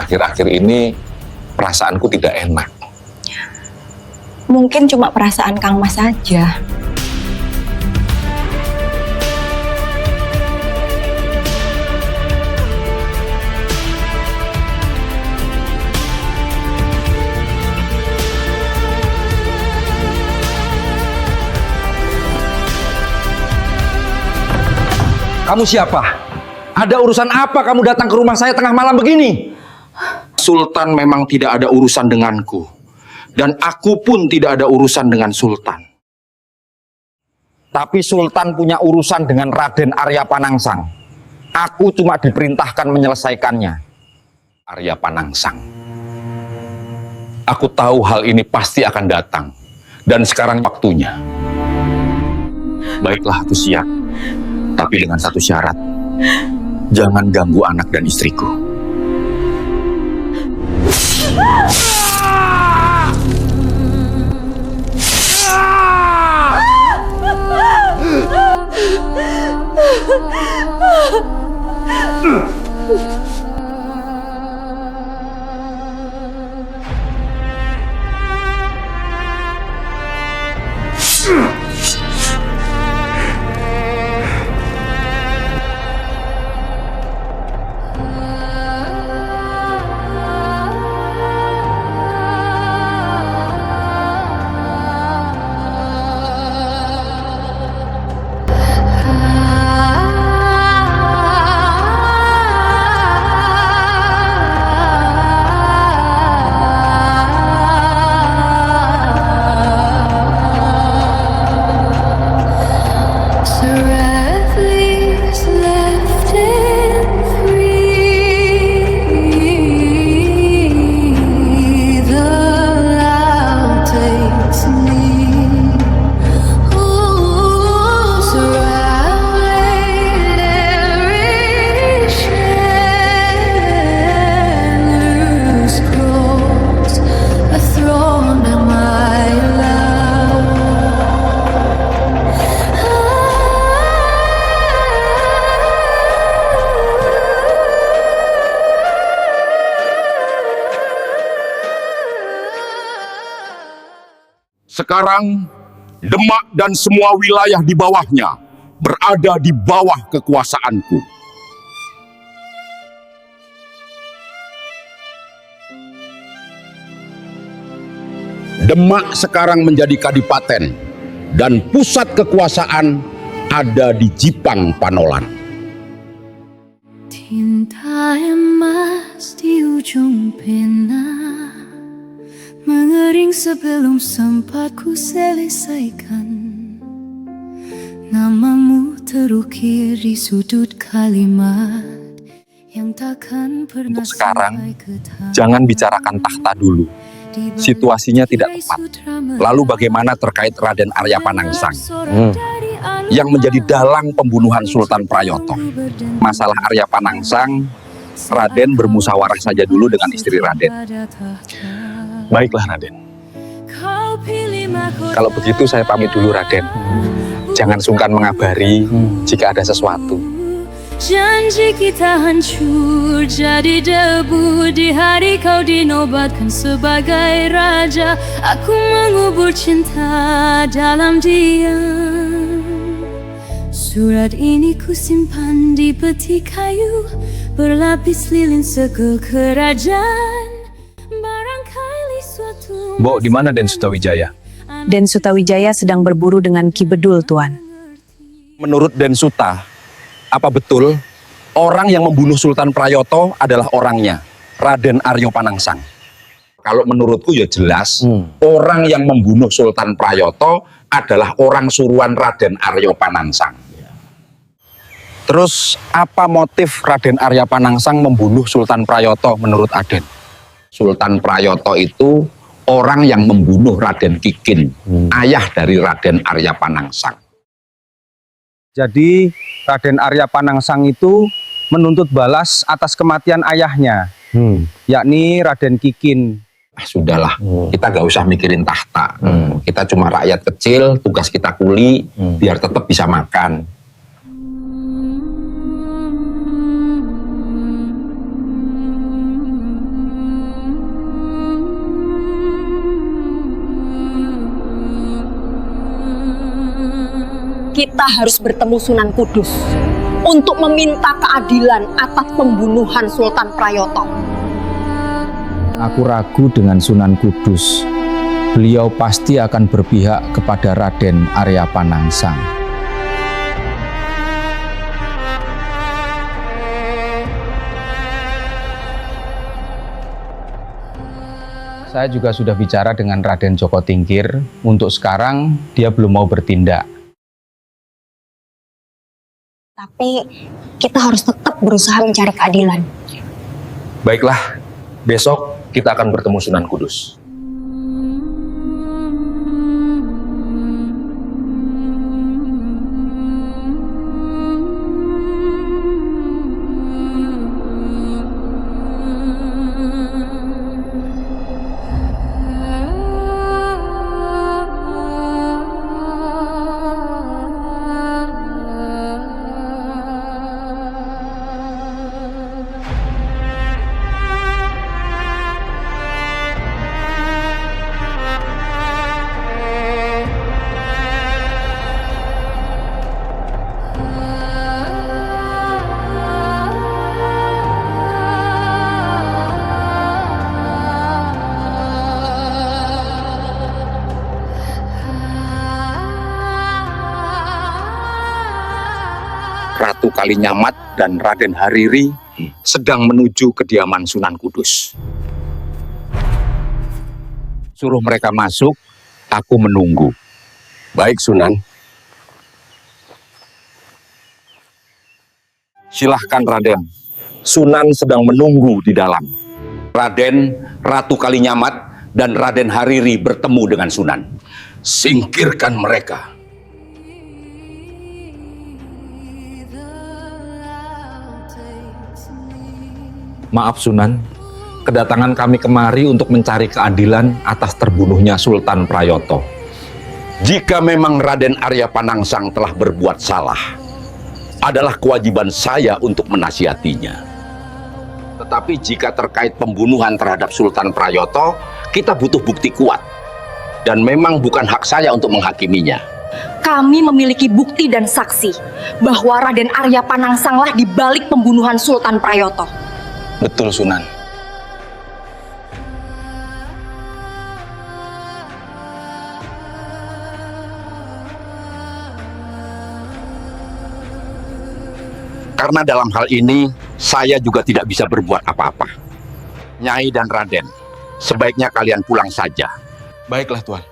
akhir-akhir ini perasaanku tidak enak. Mungkin cuma perasaan Kang Mas saja. Kamu siapa? Ada urusan apa kamu datang ke rumah saya tengah malam begini? Sultan memang tidak ada urusan denganku. Dan aku pun tidak ada urusan dengan Sultan. Tapi Sultan punya urusan dengan Raden Arya Panangsang. Aku cuma diperintahkan menyelesaikannya. Arya Panangsang. Aku tahu hal ini pasti akan datang. Dan sekarang waktunya. Baiklah, aku siap. Tapi dengan satu syarat. Jangan ganggu anak dan istriku. Sekarang, Demak dan semua wilayah di bawahnya berada di bawah kekuasaanku. Demak sekarang menjadi kadipaten dan pusat kekuasaan ada di Jipang Panolan. Tinta emas di ujung pena mengering sebelum sempat ku selesaikan. Namamu terukir di sudut kalimat yang takkan pernah. Untuk sekarang, jangan bicarakan tahta dulu. Situasinya tidak tepat. Lalu bagaimana terkait Raden Arya Panangsang? Yang menjadi dalang pembunuhan Sultan Prayoto. Masalah Arya Panangsang, Raden bermusyawarah saja dulu dengan istri Raden. Baiklah, Raden. Kalau begitu saya pamit dulu, Raden. Jangan sungkan mengabari jika ada sesuatu. Janji kita hancur jadi debu di hari kau dinobatkan sebagai raja. Aku mengubur cinta dalam diam. Surat ini ku simpan di peti kayu berlapis lilin segel kerajaan. Mbok, di mana Den Sutawijaya? Den Sutawijaya sedang berburu dengan Ki Bedul, Tuan. Menurut Den Suta, apa betul orang yang membunuh Sultan Prayoto adalah orangnya, Raden Arya Panangsang? Kalau menurutku ya jelas, orang yang membunuh Sultan Prayoto adalah orang suruhan Raden Arya Panangsang. Terus apa motif Raden Arya Panangsang membunuh Sultan Prayoto menurut Aden? Sultan Prayoto itu orang yang membunuh Raden Kikin, ayah dari Raden Arya Panangsang. Jadi Raden Arya Panangsang itu menuntut balas atas kematian ayahnya, yakni Raden Kikin. Sudahlah, kita gak usah mikirin tahta. Kita cuma rakyat kecil, tugas kita kuli, biar tetap bisa makan. kita harus bertemu Sunan Kudus untuk meminta keadilan atas pembunuhan Sultan Prayoto. Aku ragu dengan Sunan Kudus. Beliau pasti akan berpihak kepada Raden Arya Panangsang. Saya juga sudah bicara dengan Raden Djoko Tingkir. Untuk sekarang, dia belum mau bertindak. Tapi kita harus tetap berusaha mencari keadilan. Baiklah, besok kita akan bertemu Sunan Kudus. Ratu Kalinyamat dan Raden Hariri sedang menuju kediaman Sunan Kudus. Suruh mereka masuk, aku menunggu. Baik, Sunan. Silahkan, Raden. Sunan sedang menunggu di dalam. Raden, Ratu Kalinyamat, dan Raden Hariri bertemu dengan Sunan. Singkirkan mereka. Maaf Sunan, kedatangan kami kemari untuk mencari keadilan atas terbunuhnya Sultan Prayoto. Jika memang Raden Arya Panangsang telah berbuat salah, adalah kewajiban saya untuk menasihatinya. Tetapi jika terkait pembunuhan terhadap Sultan Prayoto, kita butuh bukti kuat. Dan memang bukan hak saya untuk menghakiminya. Kami memiliki bukti dan saksi bahwa Raden Arya Panangsanglah di balik pembunuhan Sultan Prayoto. Betul, Sunan. Karena dalam hal ini, saya juga tidak bisa berbuat apa-apa. Nyai dan Raden, sebaiknya kalian pulang saja. Baiklah, Tuan.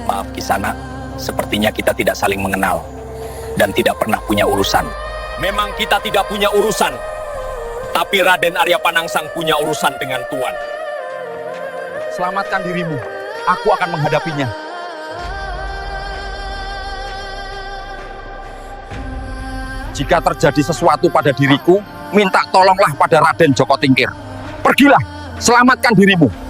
Maaf Kisana, sepertinya kita tidak saling mengenal dan tidak pernah punya urusan. Memang kita tidak punya urusan, tapi Raden Arya Panangsang punya urusan dengan Tuan. Selamatkan dirimu, aku akan menghadapinya. Jika terjadi sesuatu pada diriku, minta tolonglah pada Raden Djoko Tingkir. Pergilah, selamatkan dirimu.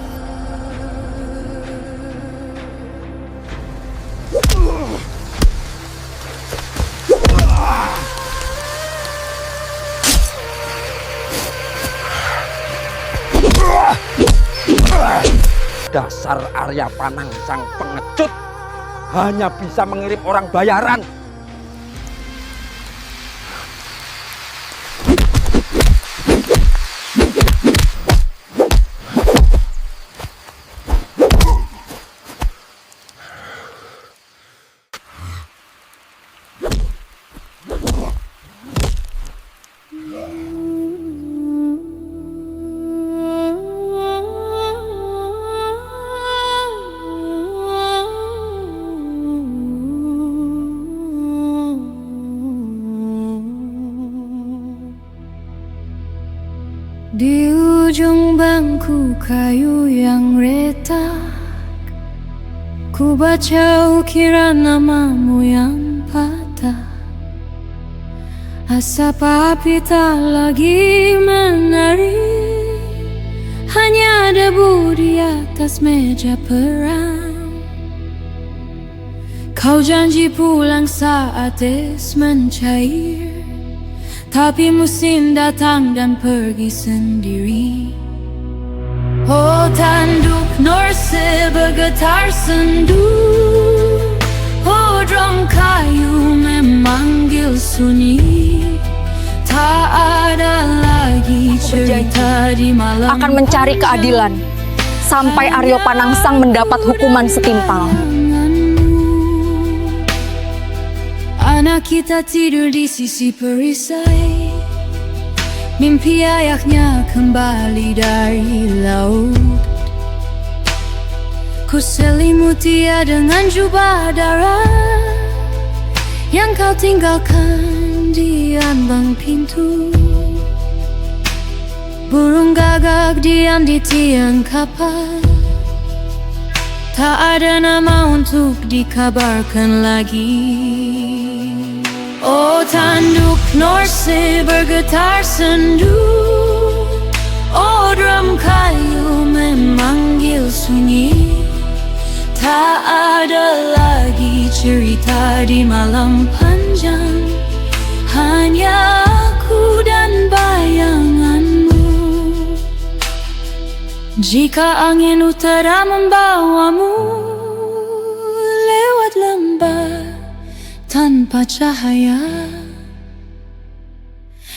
Dasar Arya Panangsang pengecut, hanya bisa mengirim orang bayaran. Di ujung bangku kayu yang retak, ku baca ukiran namamu yang Asap api tak lagi menari, hanya debu di atas meja perang. Kau janji pulang saat es mencair, tapi musim datang dan pergi sendiri. Oh, tanduk Norse bergetar sendu, oh, drum kayu memanggil sunyi. Tak ada lagi cerita di malam Akan mencari keadilan sampai Arya Panangsang mendapat hukuman setimpal. Anak kita tidur di sisi perisai, mimpi ayahnya kembali dari laut. Ku selimuti dia dengan jubah darah yang kau tinggalkan di ambang pintu. Burung gagak diam di tiang kapal, tak ada nama untuk dikabarkan lagi. Oh, tanduk Norse bergetar sendu, oh, drum kayu memanggil sunyi. Tak ada lagi cerita di malam panjang, hanya aku dan bayanganmu. Jika angin utara membawamu lewat lembah tanpa cahaya,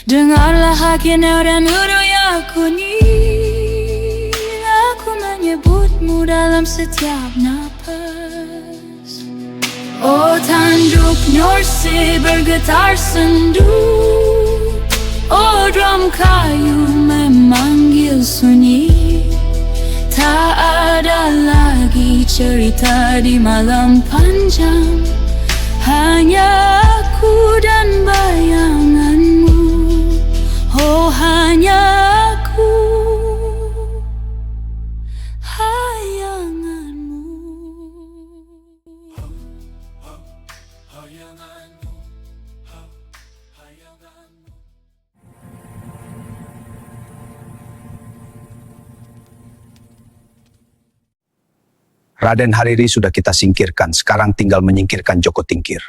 dengarlah hakinau dan uruyaku. Aku menyebutmu dalam setiap napas. Oh, tanduk Norse bergetar sendu, oh, drum kayu memanggil sunyi. Tak ada lagi cerita di malam panjang, hanya aku dan bayanganmu. Oh, hanya aku, hayanganmu. Raden Hariri sudah kita singkirkan, sekarang tinggal menyingkirkan Joko Tingkir.